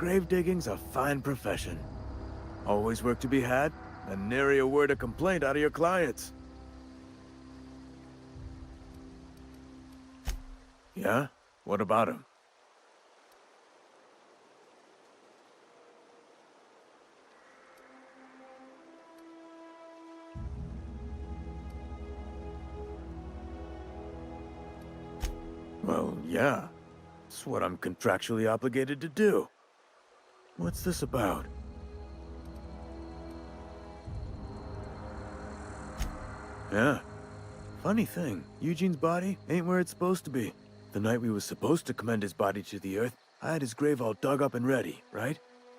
Grave digging's a fine profession. Always work to be had, and nary a word of complaint out of your clients. Yeah? What about him? Well, yeah. It's what I'm contractually obligated to do. What's this about? Yeah. Funny thing, Eugene's body ain't where it's supposed to be. The night we was supposed to commend his body to the earth, I had his grave all dug up and ready, right?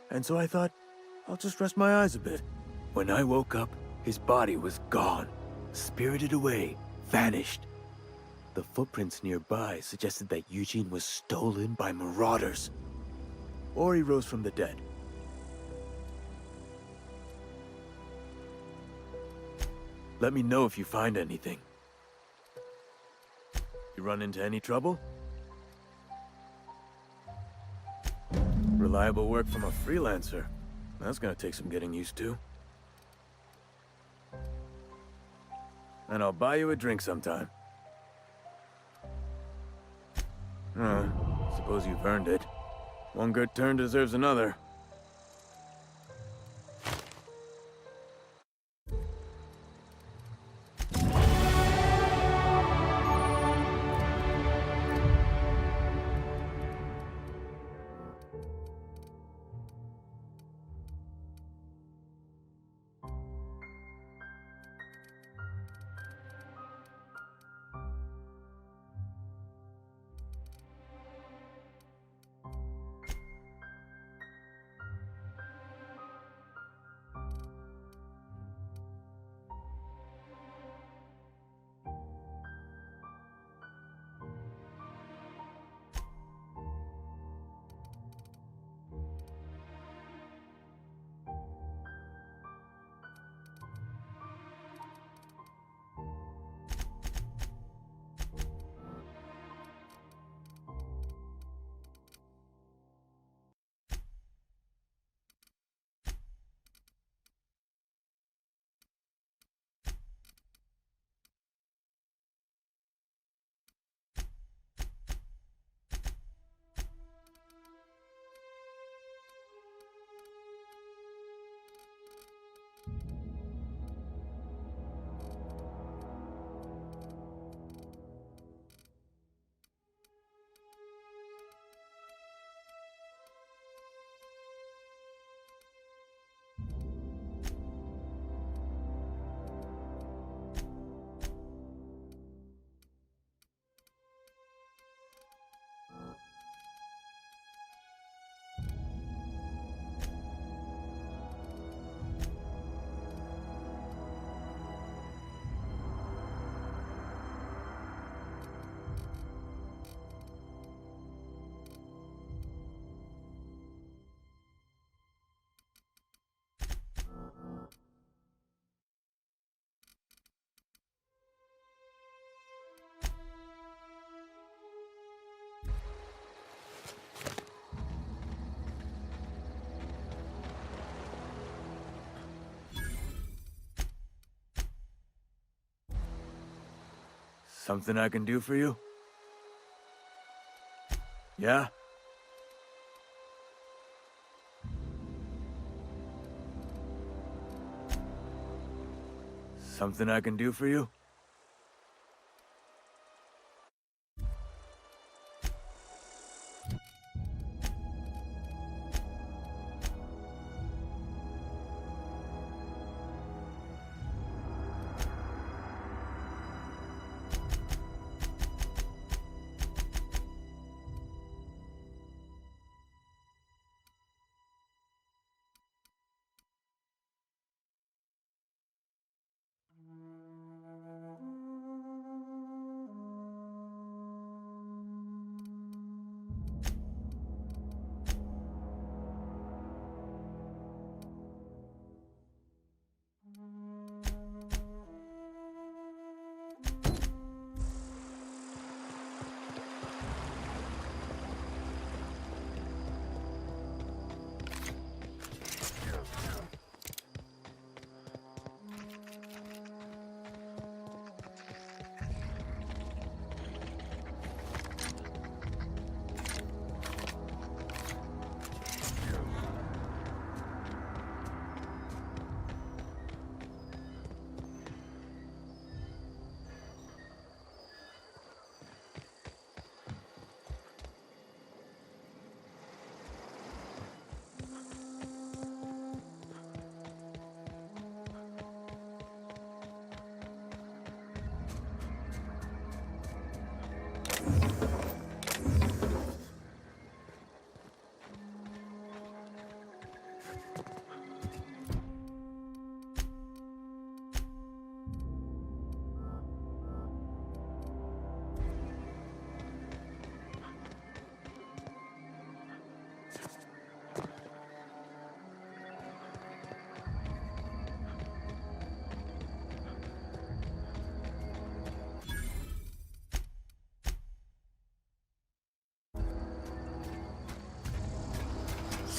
And so I thought, I'll just rest my eyes a bit. When I woke up, his body was gone. Spirited away, vanished. The footprints nearby suggested that Eugene was stolen by marauders. Or he rose from the dead. Let me know if you find anything. You run into any trouble? Reliable work from a freelancer. That's gonna take some getting used to. And I'll buy you a drink sometime. Suppose you've earned it. One good turn deserves another. Something I can do for you? Yeah? Something I can do for you?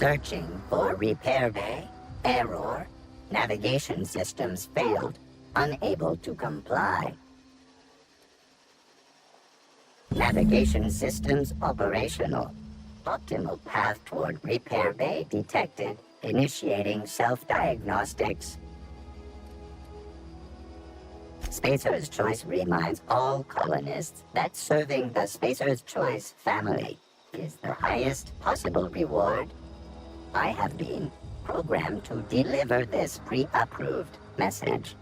Searching for repair bay. Error. Navigation systems failed. Unable to comply. Navigation systems operational. Optimal path toward repair bay detected. Initiating self-diagnostics. Spacer's Choice reminds all colonists that serving the Spacer's Choice family is the highest possible reward. I have been programmed to deliver this pre-approved message.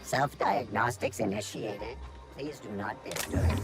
Self-diagnostics initiated. Please do not disturb.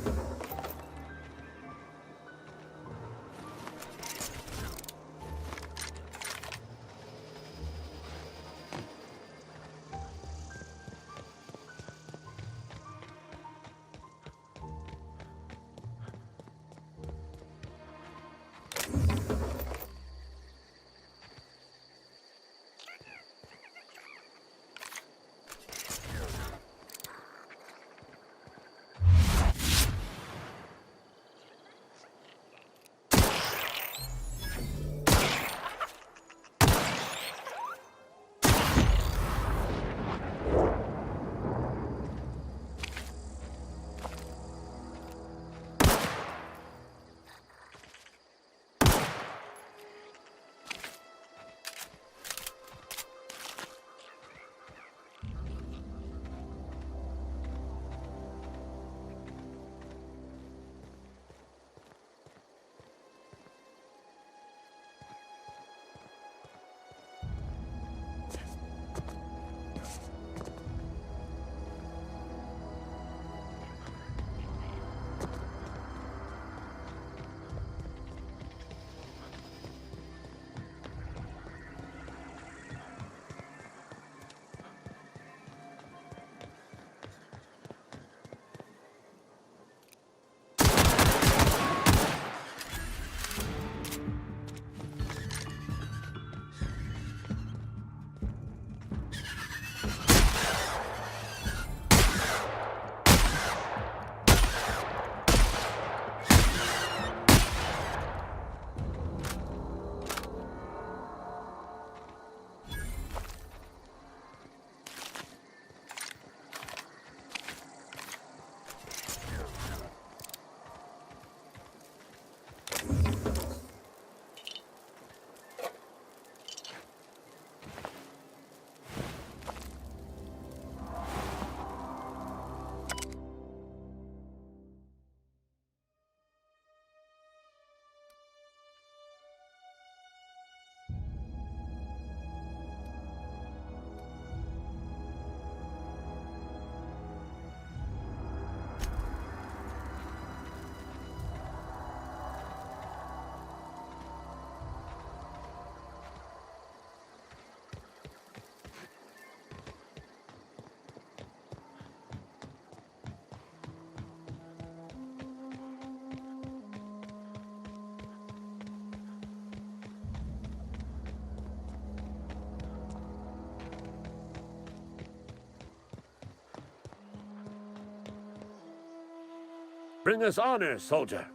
Bring us honor, soldier.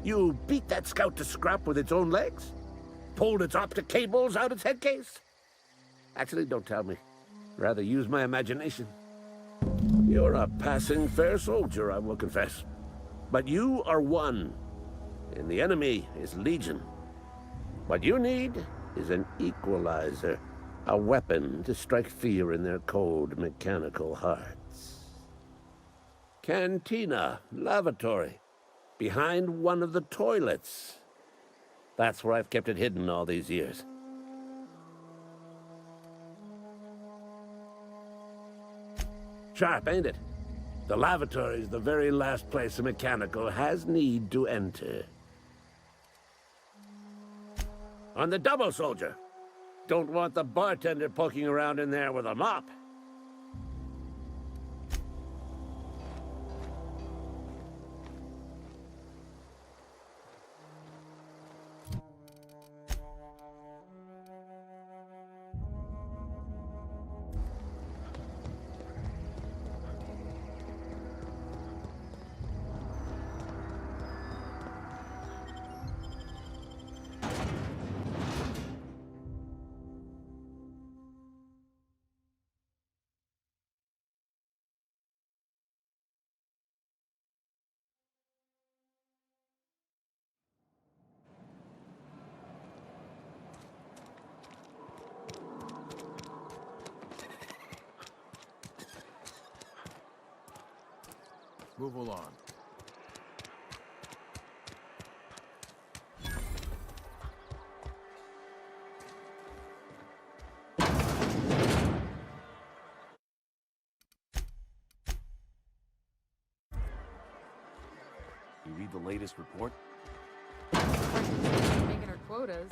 You beat that scout to scrap with its own legs? Pulled its optic cables out its head case? Actually, don't tell me. Rather use my imagination. You're a passing fair soldier, I will confess. But you are one, and the enemy is legion. What you need is an equalizer, a weapon to strike fear in their cold, mechanical hearts. Cantina, lavatory, behind one of the toilets. That's where I've kept it hidden all these years. Sharp, ain't it? The lavatory is the very last place a mechanical has need to enter. On the double, soldier. Don't want the bartender poking around in there with a mop. Move along. You read the latest report? Making our quotas.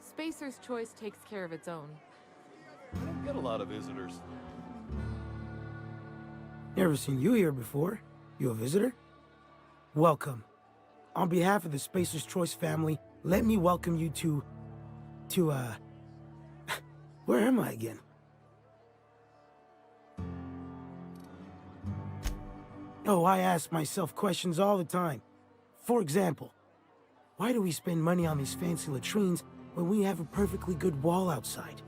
Spacer's Choice takes care of its own. I don't get a lot of visitors. Never seen you here before. You a visitor? Welcome. On behalf of the Spacer's Choice family, let me welcome you to, where am I again? Oh, I ask myself questions all the time. For example, why do we spend money on these fancy latrines when we have a perfectly good wall outside?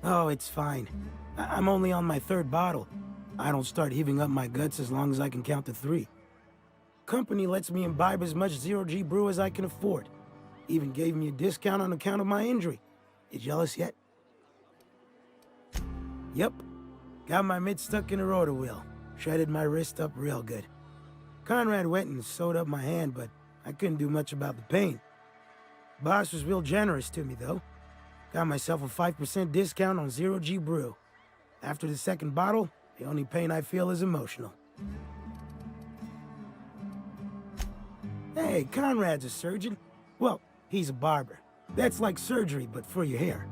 Oh, it's fine. I'm only on my third bottle. I don't start heaving up my guts as long as I can count to 3. Company lets me imbibe as much zero-G brew as I can afford. Even gave me a discount on account of my injury. You jealous yet? Yep. Got my mid stuck in a rotor wheel. Shredded my wrist up real good. Conrad went and sewed up my hand, but I couldn't do much about the pain. Boss was real generous to me, though. Got myself a 5% discount on zero-G brew. After the second bottle, the only pain I feel is emotional. Hey, Conrad's a surgeon. Well, he's a barber. That's like surgery, but for your hair.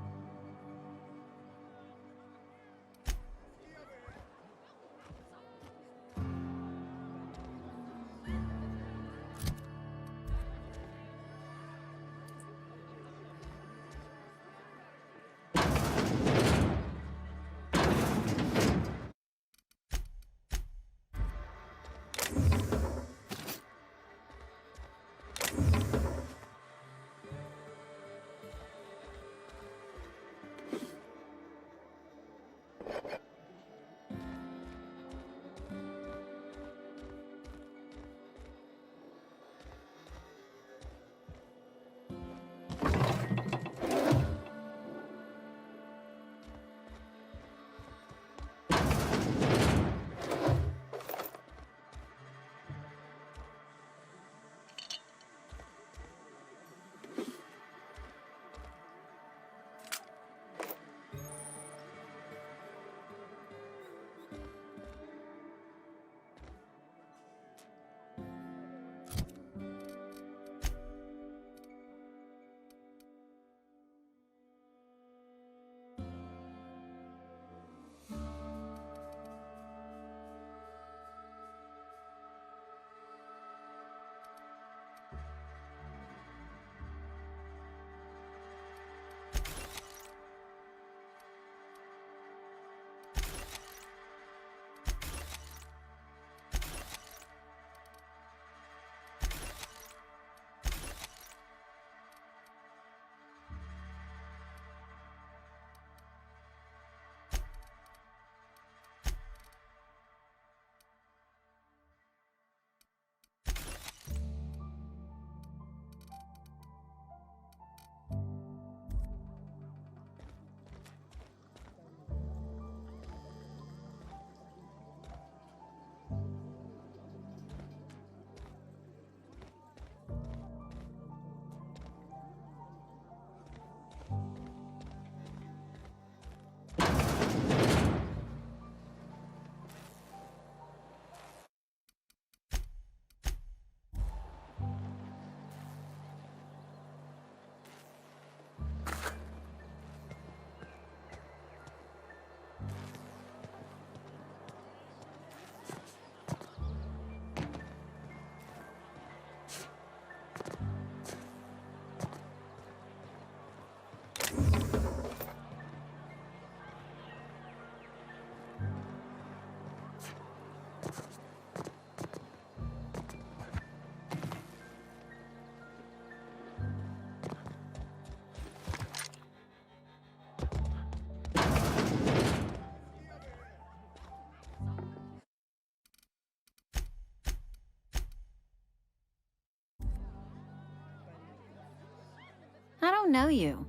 don't know you.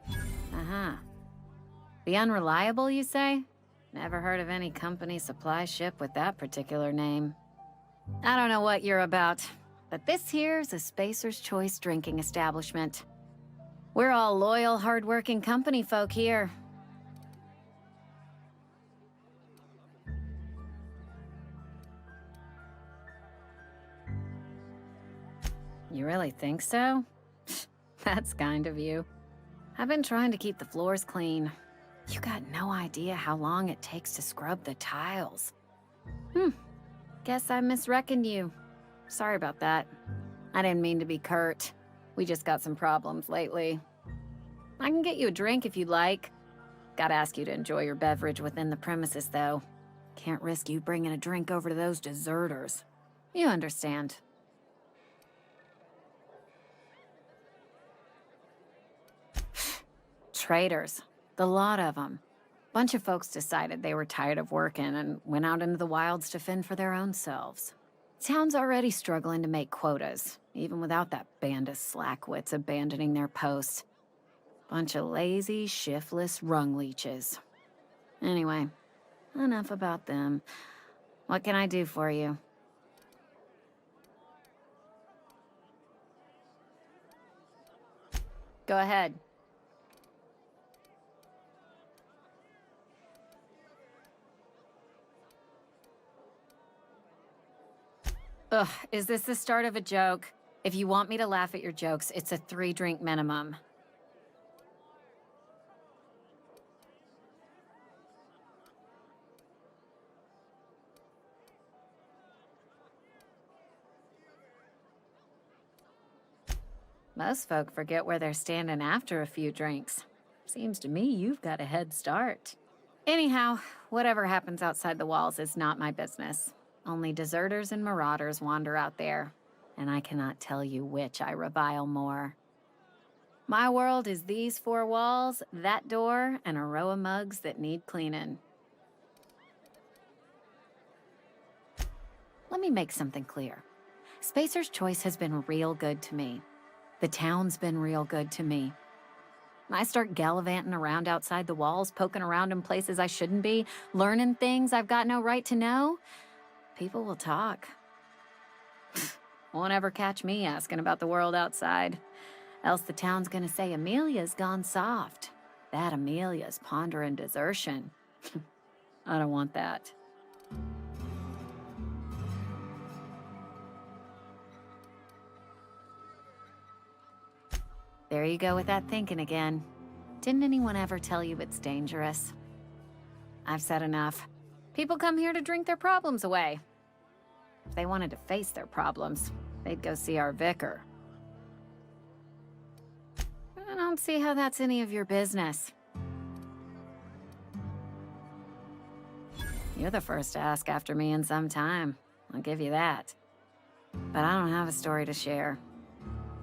Uh-huh. The Unreliable, you say? Never heard of any company supply ship with that particular name. I don't know what you're about, but this here's a Spacer's Choice drinking establishment. We're all loyal, hard-working company folk here. You really think so? That's kind of you. I've been trying to keep the floors clean. You got no idea how long it takes to scrub the tiles. Guess I misreckoned you. Sorry about that. I didn't mean to be curt. We just got some problems lately. I can get you a drink if you'd like. Gotta ask you to enjoy your beverage within the premises, though. Can't risk you bringing a drink over to those deserters. You understand. Traitors. The lot of them. Bunch of folks decided they were tired of working and went out into the wilds to fend for their own selves. Town's already struggling to make quotas, even without that band of slackwits abandoning their posts. Bunch of lazy, shiftless rung leeches. Anyway, enough about them. What can I do for you? Go ahead. Ugh, is this the start of a joke? If you want me to laugh at your jokes, it's a 3-drink minimum. Most folk forget where they're standing after a few drinks. Seems to me you've got a head start. Anyhow, whatever happens outside the walls is not my business. Only deserters and marauders wander out there, and I cannot tell you which I revile more. My world is these 4 walls, that door, and a row of mugs that need cleaning. Let me make something clear. Spacer's Choice has been real good to me. The town's been real good to me. I start gallivanting around outside the walls, poking around in places I shouldn't be, learning things I've got no right to know. People will talk. Won't ever catch me asking about the world outside. Else the town's gonna say Amelia's gone soft. That Amelia's pondering desertion. I don't want that. There you go with that thinking again. Didn't anyone ever tell you it's dangerous? I've said enough. People come here to drink their problems away. If they wanted to face their problems, they'd go see our vicar. I don't see how that's any of your business. You're the first to ask after me in some time. I'll give you that. But I don't have a story to share.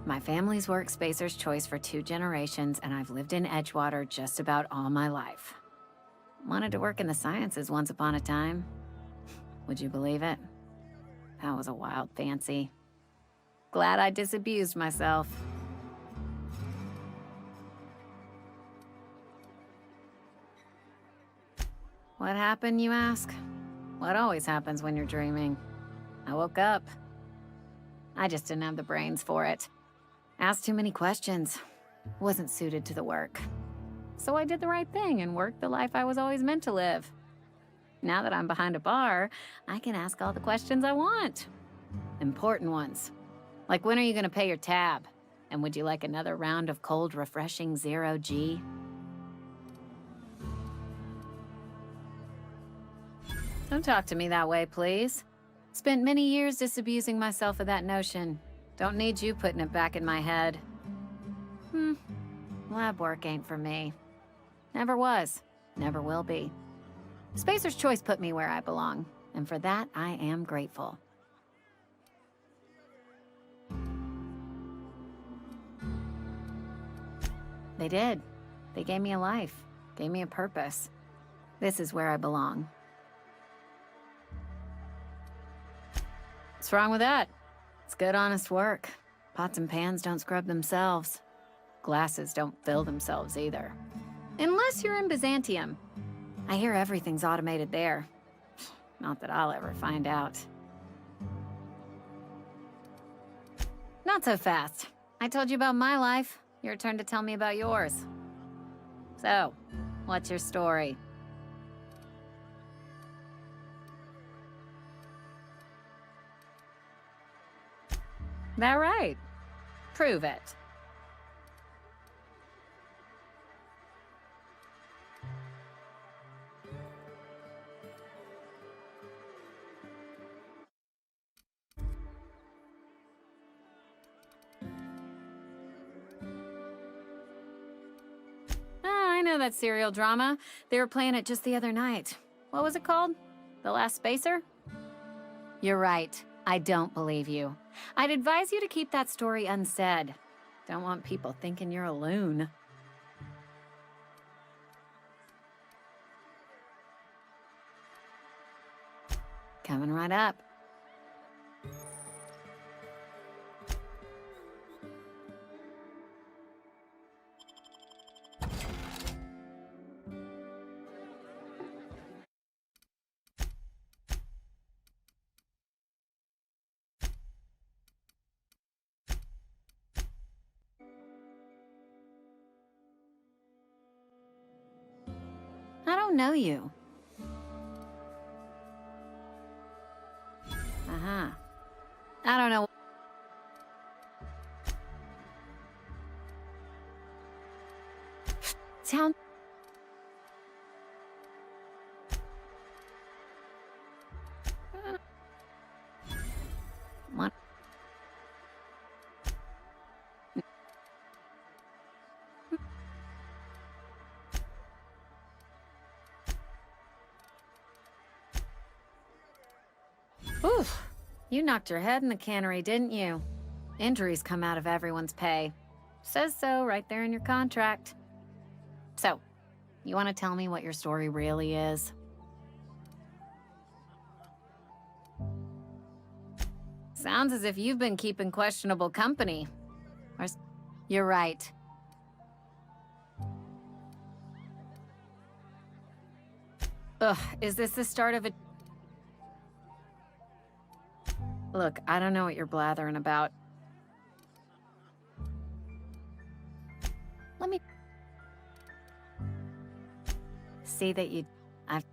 My family's worked Spacer's Choice for 2 generations, and I've lived in Edgewater just about all my life. Wanted to work in the sciences once upon a time. Would you believe it? That was a wild fancy. Glad I disabused myself. What happened, you ask? What always happens when you're dreaming? I woke up. I just didn't have the brains for it. Asked too many questions. Wasn't suited to the work. So I did the right thing and worked the life I was always meant to live. Now that I'm behind a bar, I can ask all the questions I want. Important ones. Like, when are you gonna pay your tab? And would you like another round of cold, refreshing 0G? Don't talk to me that way, please. Spent many years disabusing myself of that notion. Don't need you putting it back in my head. Lab work ain't for me. Never was. Never will be. Spacer's Choice put me where I belong, and for that, I am grateful. They did. They gave me a life, gave me a purpose. This is where I belong. What's wrong with that? It's good, honest work. Pots and pans don't scrub themselves. Glasses don't fill themselves either. Unless you're in Byzantium. I hear everything's automated there. Not that I'll ever find out. Not so fast. I told you about my life. Your turn to tell me about yours. So, what's your story? That right? Prove it. I know that serial drama. They were playing it just the other night. What was it called? The Last Spacer? You're right. I don't believe you. I'd advise you to keep that story unsaid. Don't want people thinking you're a loon. Coming right up. I don't know you. Uh-huh. I don't know. Sound... What? Oof. You knocked your head in the cannery, didn't you? Injuries come out of everyone's pay. Says so right there in your contract. So, you want to tell me what your story really is? Sounds as if you've been keeping questionable company. You're right. Ugh, is this the start of a... Look, I don't know what you're blathering about. Let me... See that you... I've...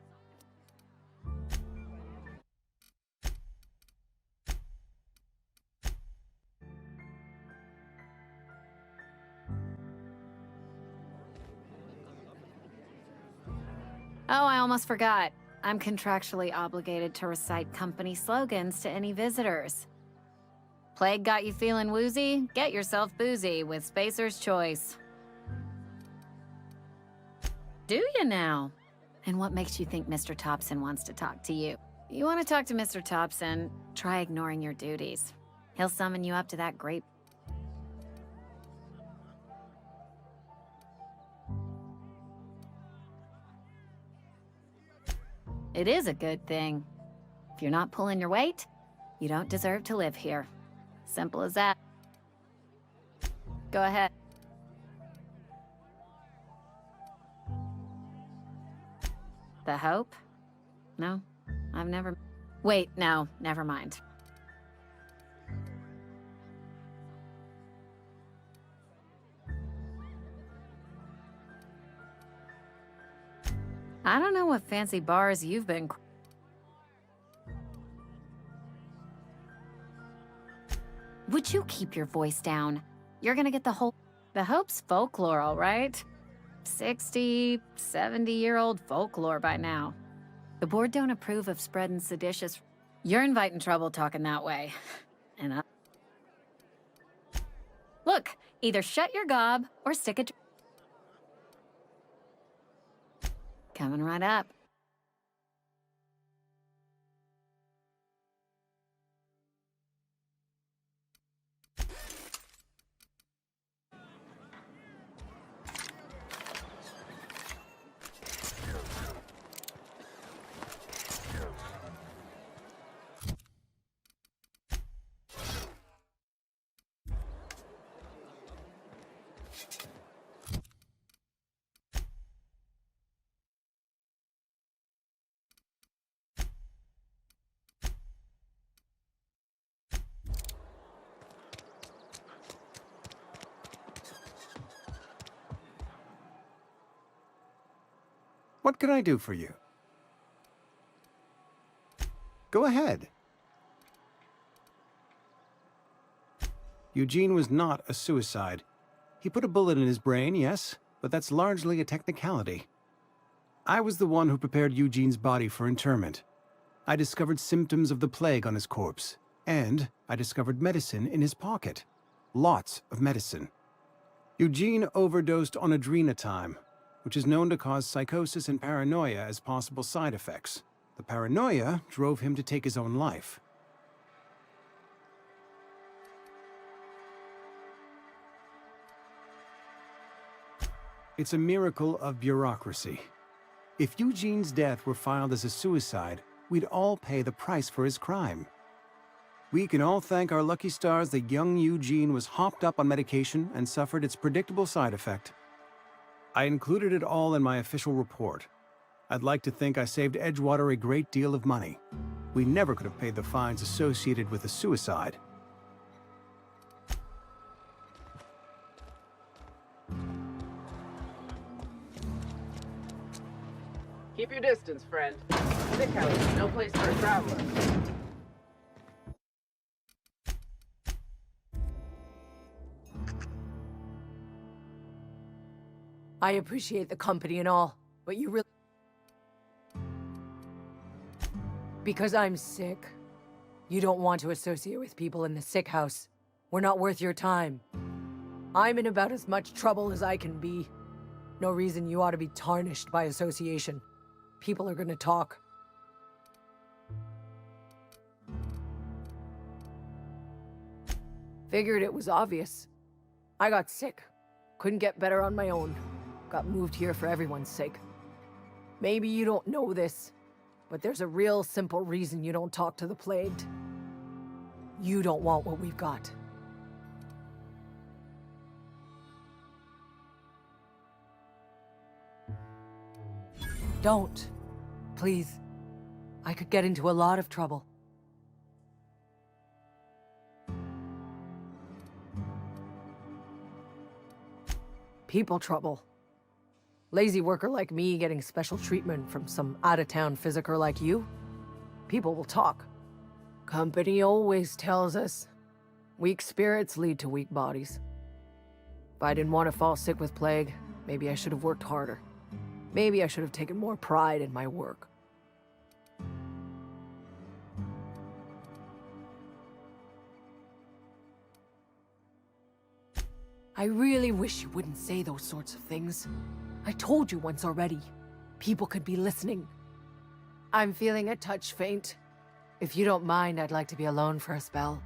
Oh, I almost forgot. I'm contractually obligated to recite company slogans to any visitors. Plague got you feeling woozy? Get yourself boozy with Spacer's Choice. Do you now? And what makes you think Mr. Tomson wants to talk to you? You want to talk to Mr. Tomson, try ignoring your duties. He'll summon you up to that great... It is a good thing. If you're not pulling your weight, you don't deserve to live here. Simple as that. Go ahead. The Hope? No, I've never... Wait, no, never mind. I don't know what fancy bars you've been... Would you keep your voice down? You're gonna get the whole... The Hope's folklore, all right? 60, 70-year-old folklore by now. The board don't approve of spreading seditious... You're inviting trouble talking that way. And I... Look, either shut your gob or stick it... Coming right up. What can I do for you? Go ahead. Eugene was not a suicide. He put a bullet in his brain, yes, but that's largely a technicality. I was the one who prepared Eugene's body for interment. I discovered symptoms of the plague on his corpse, and I discovered medicine in his pocket. Lots of medicine. Eugene overdosed on adrenatime, which is known to cause psychosis and paranoia as possible side effects. The paranoia drove him to take his own life. It's a miracle of bureaucracy. If Eugene's death were filed as a suicide, we'd all pay the price for his crime. We can all thank our lucky stars that young Eugene was hopped up on medication and suffered its predictable side effect. I included it all in my official report. I'd like to think I saved Edgewater a great deal of money. We never could have paid the fines associated with a suicide. Keep your distance, friend. Sick house is no place for a traveler. I appreciate the company and all, but you really... Because I'm sick. You don't want to associate with people in the sick house. We're not worth your time. I'm in about as much trouble as I can be. No reason you ought to be tarnished by association. People are gonna talk. Figured it was obvious. I got sick. Couldn't get better on my own. Got moved here for everyone's sake. Maybe you don't know this, but there's a real simple reason you don't talk to the plagued. You don't want what we've got. Don't. Please. I could get into a lot of trouble. People trouble. Lazy worker like me getting special treatment from some out-of-town physiker like you? People will talk. Company always tells us, weak spirits lead to weak bodies. If I didn't want to fall sick with plague, maybe I should have worked harder. Maybe I should have taken more pride in my work. I really wish you wouldn't say those sorts of things. I told you once already. People could be listening. I'm feeling a touch faint. If you don't mind, I'd like to be alone for a spell.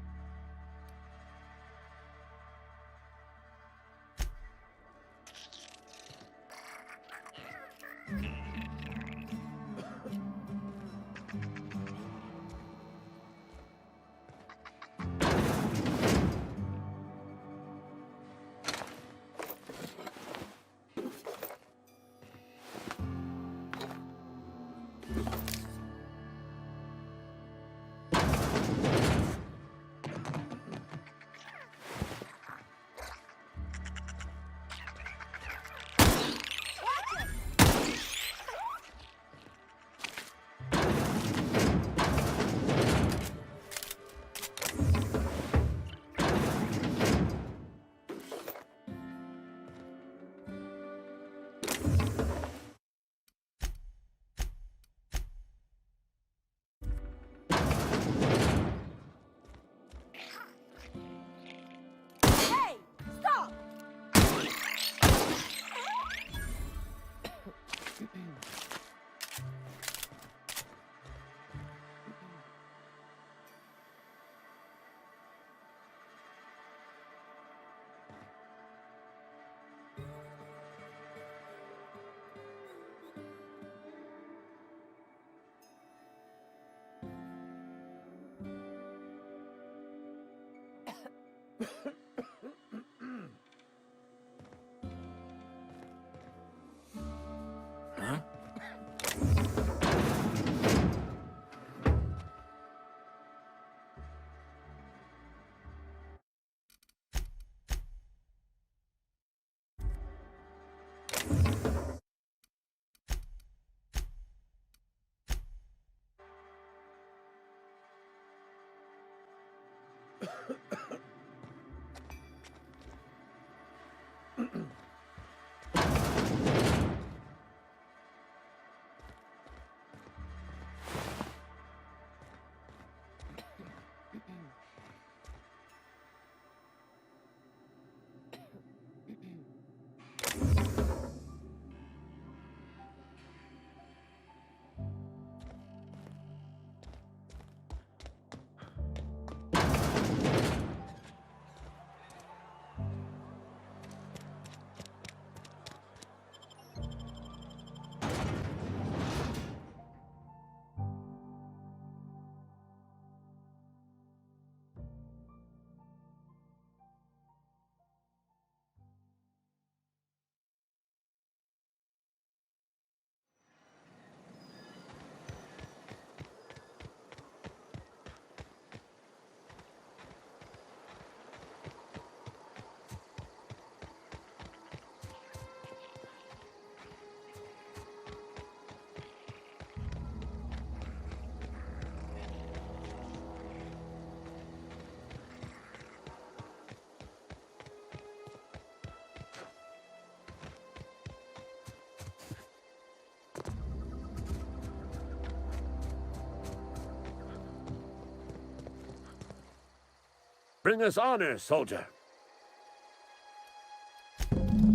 Bring us honor, soldier.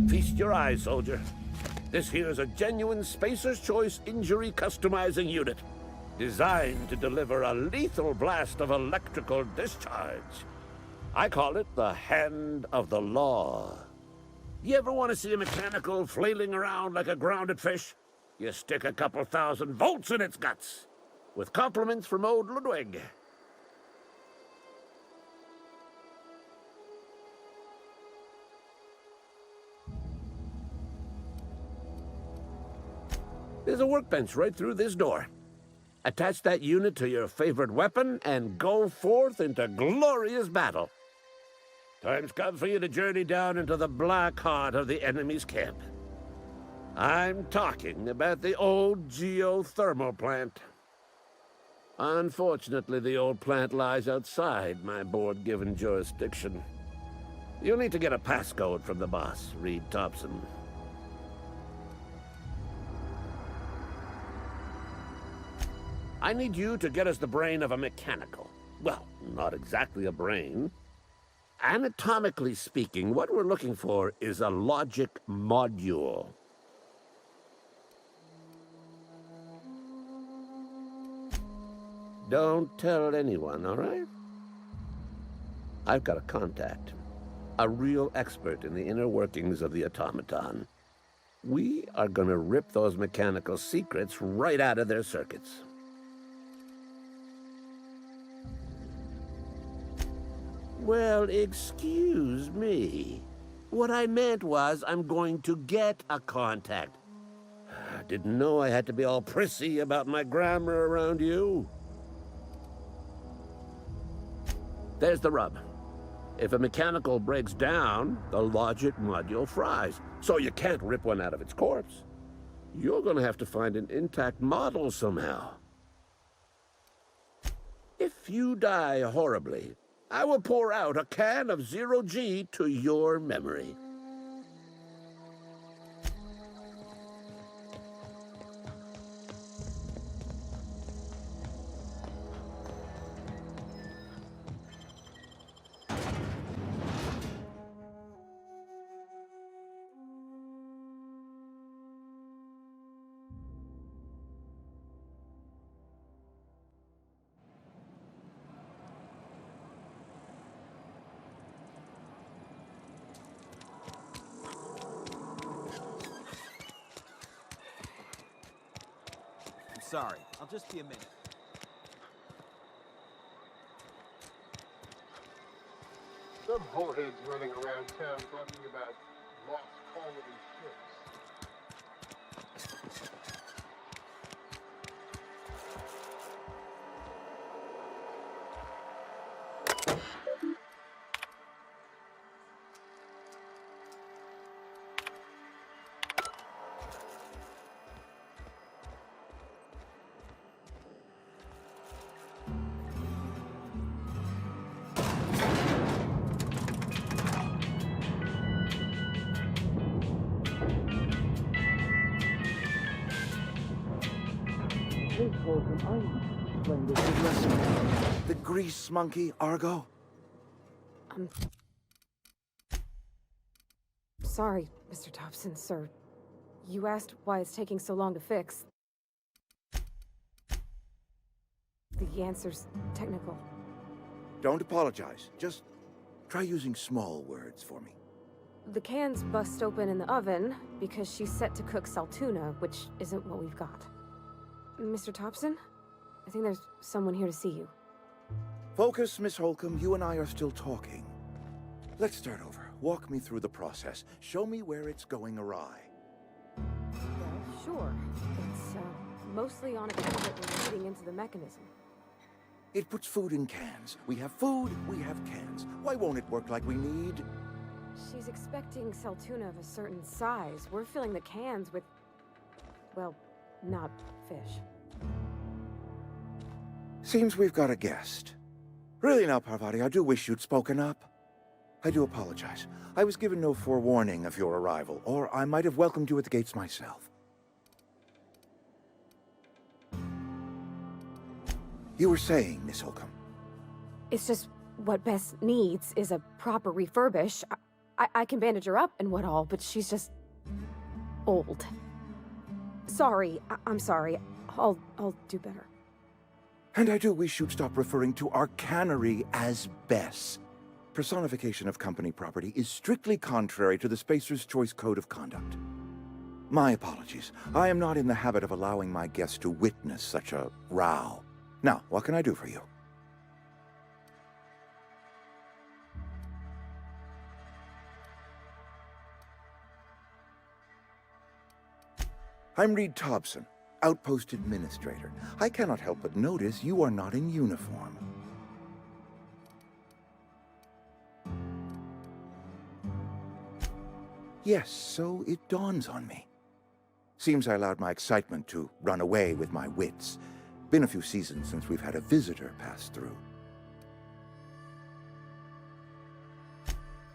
Feast your eyes, soldier. This here's a genuine Spacer's Choice injury customizing unit, designed to deliver a lethal blast of electrical discharge. I call it the Hand of the Law. You ever want to see a mechanical flailing around like a grounded fish? You stick a couple thousand volts in its guts. With compliments from old Ludwig. There's a workbench right through this door. Attach that unit to your favorite weapon and go forth into glorious battle. Time's come for you to journey down into the black heart of the enemy's camp. I'm talking about the old geothermal plant. Unfortunately, the old plant lies outside my board-given jurisdiction. You'll need to get a passcode from the boss, Reed Tomson. I need you to get us the brain of a mechanical. Well, not exactly a brain. Anatomically speaking, what we're looking for is a logic module. Don't tell anyone, all right? I've got a contact. A real expert in the inner workings of the automaton. We are gonna rip those mechanical secrets right out of their circuits. Well, excuse me. What I meant was I'm going to get a contact. Didn't know I had to be all prissy about my grammar around you. There's the rub. If a mechanical breaks down, the logic module fries, so you can't rip one out of its corpse. You're gonna have to find an intact model somehow. If you die horribly, I will pour out a can of 0G to your memory. Sorry, I'll just be a minute. Some bullheads running around town talking about lost colony ships. The grease monkey, Argo? Sorry, Mr. Tomson, sir. You asked why it's taking so long to fix. The answer's technical. Don't apologize. Just try using small words for me. The cans bust open in the oven because she's set to cook saltuna, which isn't what we've got. Mr. Tomson? I think there's someone here to see you. Focus, Miss Holcomb. You and I are still talking. Let's start over. Walk me through the process. Show me where it's going awry. Well, sure. It's, mostly on account of it feeding into the mechanism. It puts food in cans. We have food, we have cans. Why won't it work like we need? She's expecting saltuna of a certain size. We're filling the cans with, well, not fish. Seems we've got a guest. Really now, Parvati, I do wish you'd spoken up. I do apologize. I was given no forewarning of your arrival, or I might have welcomed you at the gates myself. You were saying, Miss Holcomb. It's just what Bess needs is a proper refurbish. I can bandage her up and what all, but she's just old. Sorry, I'm sorry. I'll do better. And I do wish you'd stop referring to our cannery as Bess. Personification of company property is strictly contrary to the Spacer's Choice Code of Conduct. My apologies. I am not in the habit of allowing my guests to witness such a row. Now, what can I do for you? I'm Reed Tomson, Outpost Administrator. I cannot help but notice you are not in uniform. Yes, so it dawns on me. Seems I allowed my excitement to run away with my wits. Been a few seasons since we've had a visitor pass through.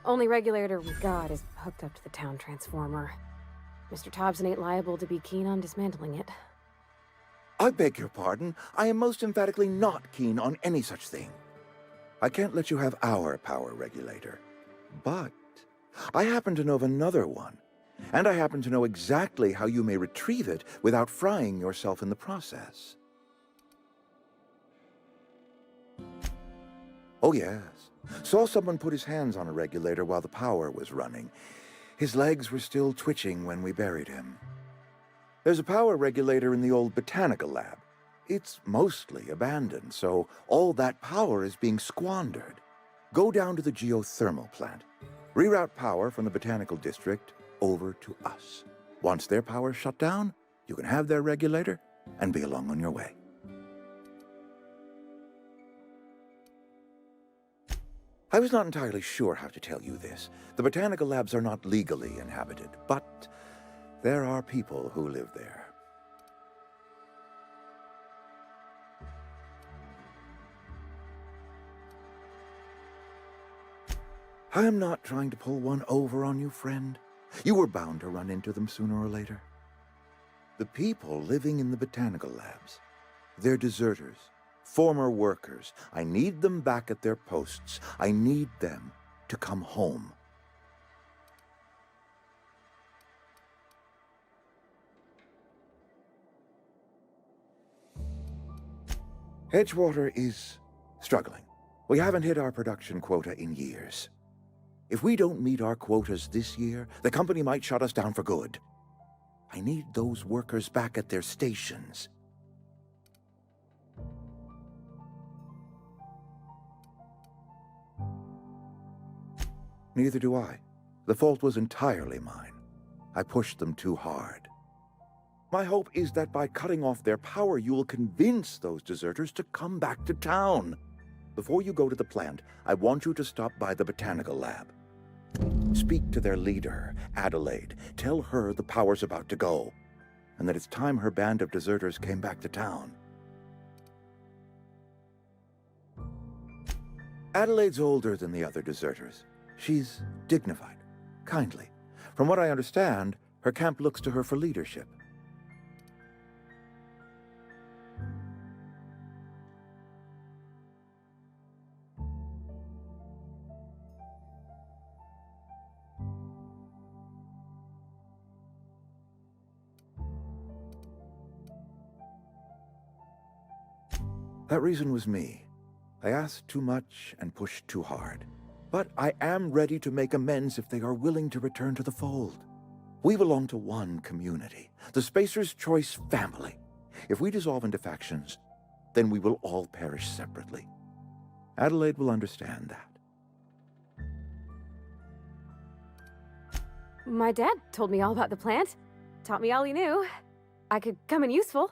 Only regulator we got is hooked up to the town transformer. Mr. Tomson ain't liable to be keen on dismantling it. I beg your pardon. I am most emphatically not keen on any such thing. I can't let you have our power regulator. But I happen to know of another one. And I happen to know exactly how you may retrieve it without frying yourself in the process. Oh, yes. Saw someone put his hands on a regulator while the power was running. His legs were still twitching when we buried him. There's a power regulator in the old botanical lab. It's mostly abandoned, so all that power is being squandered. Go down to the geothermal plant. Reroute power from the botanical district over to us. Once their power's shut down, you can have their regulator and be along on your way. I was not entirely sure how to tell you this. The botanical labs are not legally inhabited, but there are people who live there. I am not trying to pull one over on you, friend. You were bound to run into them sooner or later. The people living in the botanical labs, they're deserters. Former workers. I need them back at their posts. I need them to come home. Edgewater is struggling. We haven't hit our production quota in years. If we don't meet our quotas this year, the company might shut us down for good. I need those workers back at their stations. Neither do I. The fault was entirely mine. I pushed them too hard. My hope is that by cutting off their power, you will convince those deserters to come back to town. Before you go to the plant, I want you to stop by the botanical lab. Speak to their leader, Adelaide. Tell her the power's about to go, and that it's time her band of deserters came back to town. Adelaide's older than the other deserters. She's dignified, kindly. From what I understand, her camp looks to her for leadership. That reason was me. I asked too much and pushed too hard. But I am ready to make amends if they are willing to return to the fold. We belong to one community, the Spacer's Choice family. If we dissolve into factions, then we will all perish separately. Adelaide will understand that. My dad told me all about the plant. Taught me all he knew. I could come in useful.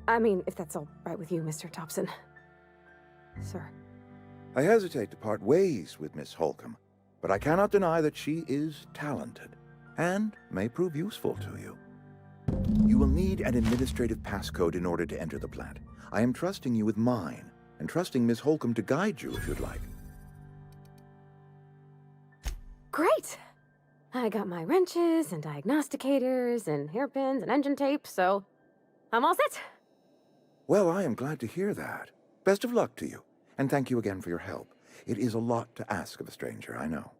I mean, if that's all right with you, Mr. Tomson. Sir. I hesitate to part ways with Miss Holcomb, but I cannot deny that she is talented and may prove useful to you. You will need an administrative passcode in order to enter the plant. I am trusting you with mine, and trusting Miss Holcomb to guide you if you'd like. Great! I got my wrenches and diagnosticators and hairpins and engine tape, so I'm all set. Well, I am glad to hear that. Best of luck to you, and thank you again for your help. It is a lot to ask of a stranger, I know.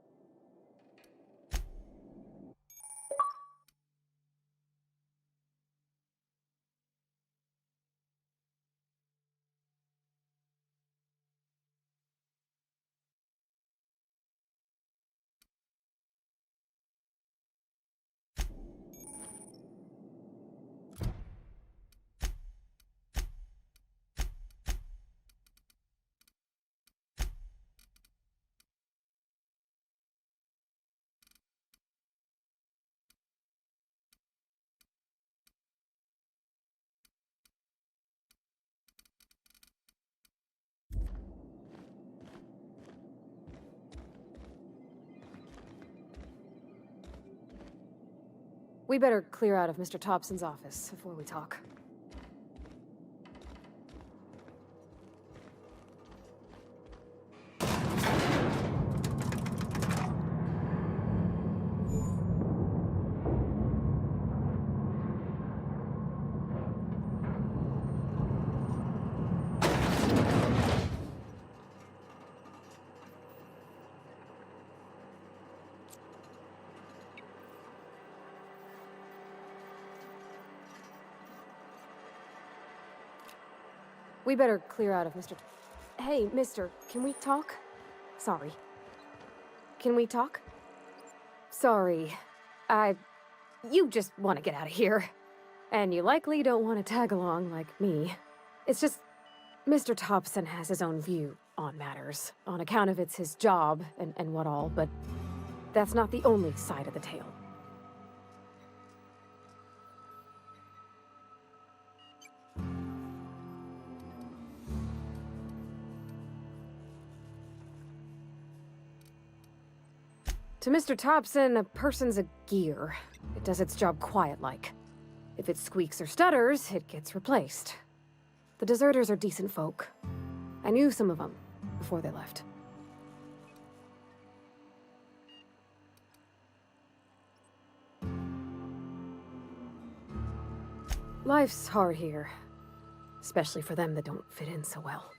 We better clear out of Mr. Tomson's office before we talk. We better clear out of Mr. Hey, mister, can we talk? Sorry. Can we talk? Sorry. You just want to get out of here. And you likely don't want to tag along like me. It's just, Mr. Tomson has his own view on matters, on account of it's his job and what all, but that's not the only side of the tale. To Mr. Tomson, a person's a gear. It does its job quiet-like. If it squeaks or stutters, it gets replaced. The deserters are decent folk. I knew some of them before they left. Life's hard here, especially for them that don't fit in so well.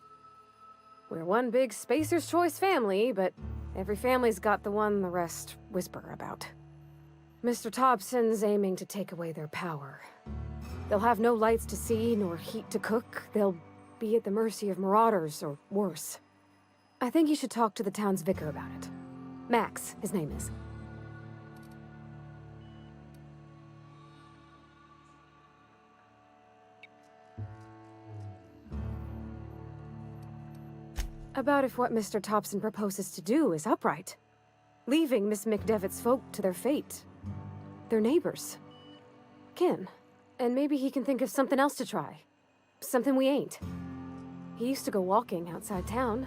We're one big Spacer's Choice family, but every family's got the one the rest whisper about. Mr. Tomson's aiming to take away their power. They'll have no lights to see, nor heat to cook. They'll be at the mercy of marauders, or worse. I think you should talk to the town's vicar about it. Max, his name is. About if what Mr. Tomson proposes to do is upright. Leaving Miss McDevitt's folk to their fate. Their neighbors. Kin. And maybe he can think of something else to try. Something we ain't. He used to go walking outside town.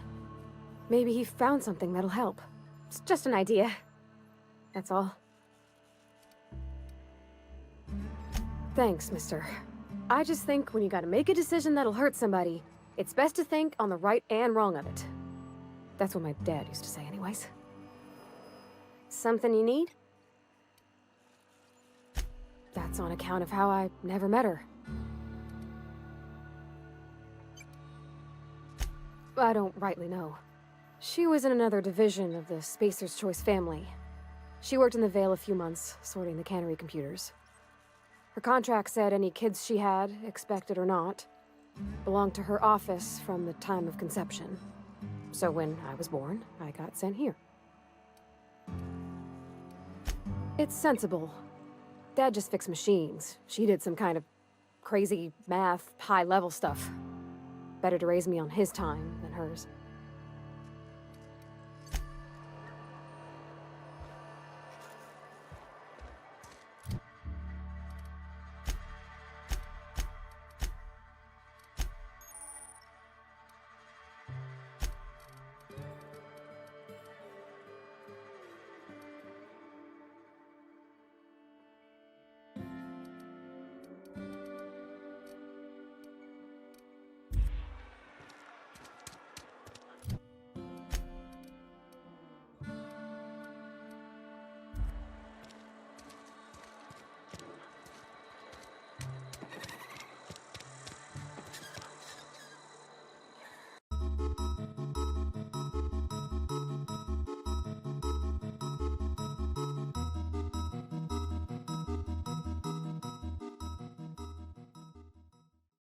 Maybe he found something that'll help. It's just an idea. That's all. Thanks, mister. I just think when you gotta make a decision that'll hurt somebody, it's best to think on the right and wrong of it. That's what my dad used to say anyways. Something you need? That's on account of how I never met her. I don't rightly know. She was in another division of the Spacer's Choice family. She worked in the Vale a few months, sorting the cannery computers. Her contract said any kids she had, expected or not, Belonged to her office from the time of conception. So when I was born, I got sent here. It's sensible. Dad just fixed machines. She did some kind of crazy math, high-level stuff. Better to raise me on his time than hers.